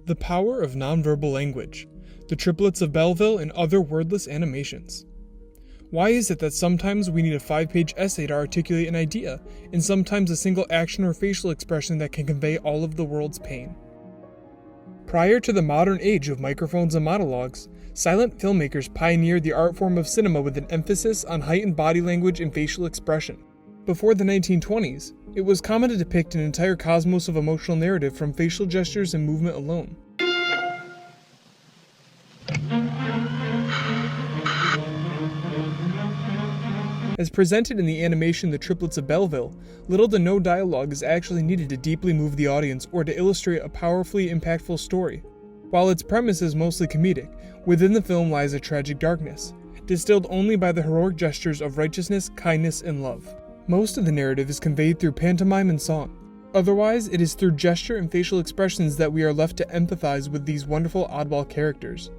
The power of nonverbal language, the Triplets of Belleville, and other wordless animations. Why is it that sometimes we need a 5-page essay to articulate an idea, and sometimes a single action or facial expression that can convey all of the world's pain? Prior to the modern age of microphones and monologues, silent filmmakers pioneered the art form of cinema with an emphasis on heightened body language and facial expression. Before the 1920s, it was common to depict an entire cosmos of emotional narrative from facial gestures and movement alone. As presented in the animation The Triplets of Belleville, little to no dialogue is actually needed to deeply move the audience or to illustrate a powerfully impactful story. While its premise is mostly comedic, within the film lies a tragic darkness, distilled only by the heroic gestures of righteousness, kindness, and love. Most of the narrative is conveyed through pantomime and song. Otherwise, it is through gesture and facial expressions that we are left to empathize with these wonderful oddball characters.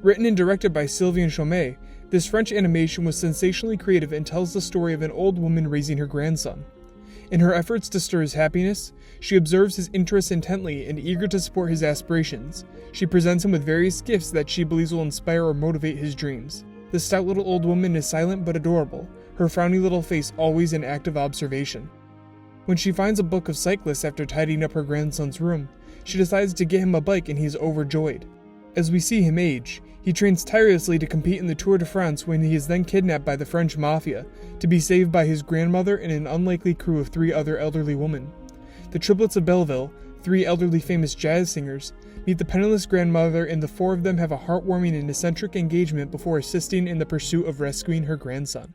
Written and directed by Sylvain Chomet, this French animation was sensationally creative and tells the story of an old woman raising her grandson. In her efforts to stir his happiness, she observes his interests intently and, eager to support his aspirations, she presents him with various gifts that she believes will inspire or motivate his dreams. The stout little old woman is silent but adorable, her frowny little face always in active observation. When she finds a book of cyclists after tidying up her grandson's room, she decides to get him a bike and he is overjoyed. As we see him age, he trains tirelessly to compete in the Tour de France when he is then kidnapped by the French mafia, to be saved by his grandmother and an unlikely crew of 3 other elderly women. The Triplets of Belleville, 3 elderly famous jazz singers, meet the penniless grandmother, and the 4 of them have a heartwarming and eccentric engagement before assisting in the pursuit of rescuing her grandson.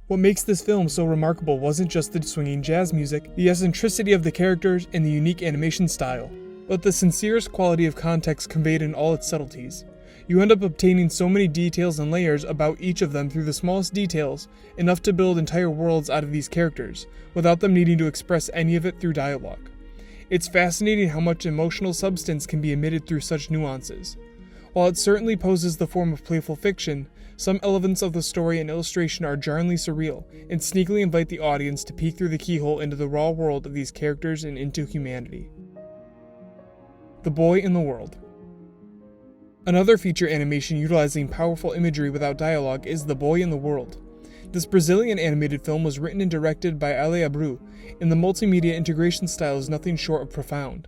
What makes this film so remarkable wasn't just the swinging jazz music, the eccentricity of the characters, and the unique animation style, but the sincerest quality of context conveyed in all its subtleties. You end up obtaining so many details and layers about each of them through the smallest details, enough to build entire worlds out of these characters, without them needing to express any of it through dialogue. It's fascinating how much emotional substance can be emitted through such nuances. While it certainly poses the form of playful fiction, some elements of the story and illustration are jarringly surreal, and sneakily invite the audience to peek through the keyhole into the raw world of these characters and into humanity. The Boy in the World. Another feature animation utilizing powerful imagery without dialogue is The Boy in the World. This Brazilian animated film was written and directed by Ale Abreu, and the multimedia integration style is nothing short of profound.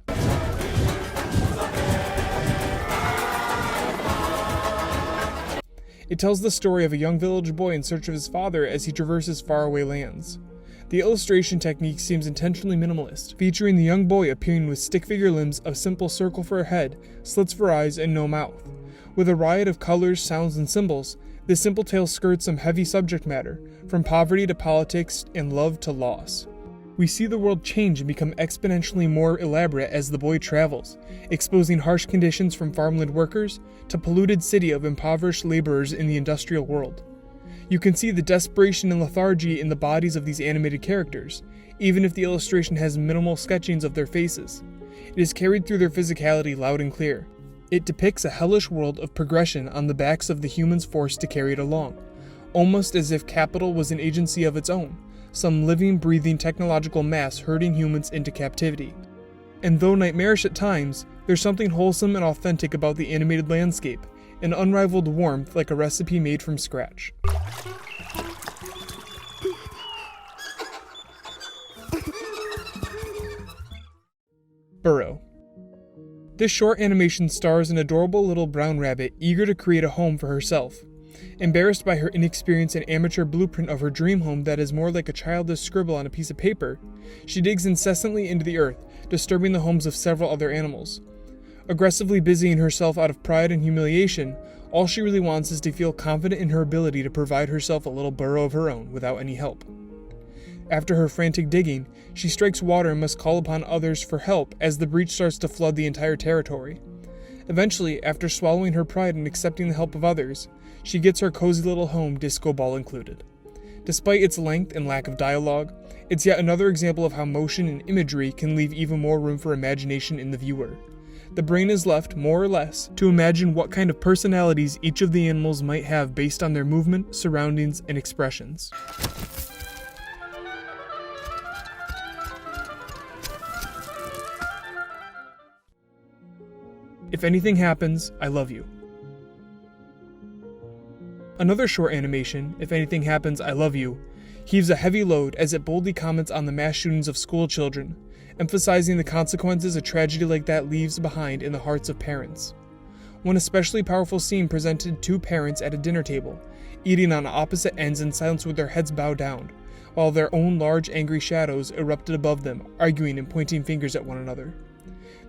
It tells the story of a young village boy in search of his father as he traverses faraway lands. The illustration technique seems intentionally minimalist, featuring the young boy appearing with stick figure limbs, a simple circle for a head, slits for eyes, and no mouth. With a riot of colors, sounds, and symbols, this simple tale skirts some heavy subject matter, from poverty to politics and love to loss. We see the world change and become exponentially more elaborate as the boy travels, exposing harsh conditions from farmland workers to polluted city of impoverished laborers in the industrial world. You can see the desperation and lethargy in the bodies of these animated characters, even if the illustration has minimal sketchings of their faces. It is carried through their physicality loud and clear. It depicts a hellish world of progression on the backs of the humans forced to carry it along, almost as if capital was an agency of its own, some living, breathing technological mass herding humans into captivity. And though nightmarish at times, there's something wholesome and authentic about the animated landscape, an unrivaled warmth like a recipe made from scratch. Burrow. This short animation stars an adorable little brown rabbit eager to create a home for herself. Embarrassed by her inexperience and amateur blueprint of her dream home that is more like a childish scribble on a piece of paper, she digs incessantly into the earth, disturbing the homes of several other animals. Aggressively busying herself out of pride and humiliation, all she really wants is to feel confident in her ability to provide herself a little burrow of her own without any help. After her frantic digging, she strikes water and must call upon others for help as the breach starts to flood the entire territory. Eventually, after swallowing her pride and accepting the help of others, she gets her cozy little home, disco ball included. Despite its length and lack of dialogue, it's yet another example of how motion and imagery can leave even more room for imagination in the viewer. The brain is left, more or less, to imagine what kind of personalities each of the animals might have based on their movement, surroundings, and expressions. If anything happens, I love you. Another short animation, If Anything Happens, I Love You, heaves a heavy load as it boldly comments on the mass shootings of school children, emphasizing the consequences a tragedy like that leaves behind in the hearts of parents. One especially powerful scene presented two parents at a dinner table, eating on opposite ends in silence with their heads bowed down, while their own large angry shadows erupted above them, arguing and pointing fingers at one another.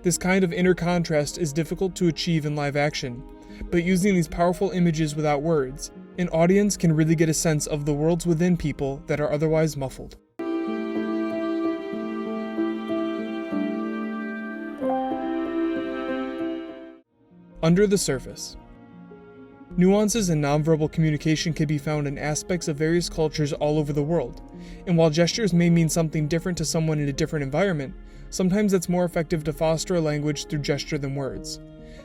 This kind of inner contrast is difficult to achieve in live action, but using these powerful images without words, an audience can really get a sense of the worlds within people that are otherwise muffled. Under the surface. Nuances in nonverbal communication can be found in aspects of various cultures all over the world, and while gestures may mean something different to someone in a different environment, sometimes it's more effective to foster a language through gesture than words.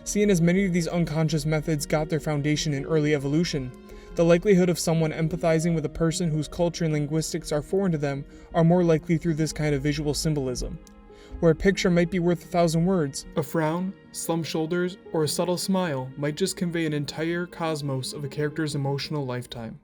Seeing as many of these unconscious methods got their foundation in early evolution, the likelihood of someone empathizing with a person whose culture and linguistics are foreign to them are more likely through this kind of visual symbolism. Where a picture might be worth 1,000 words, a frown, slumped shoulders, or a subtle smile might just convey an entire cosmos of a character's emotional lifetime.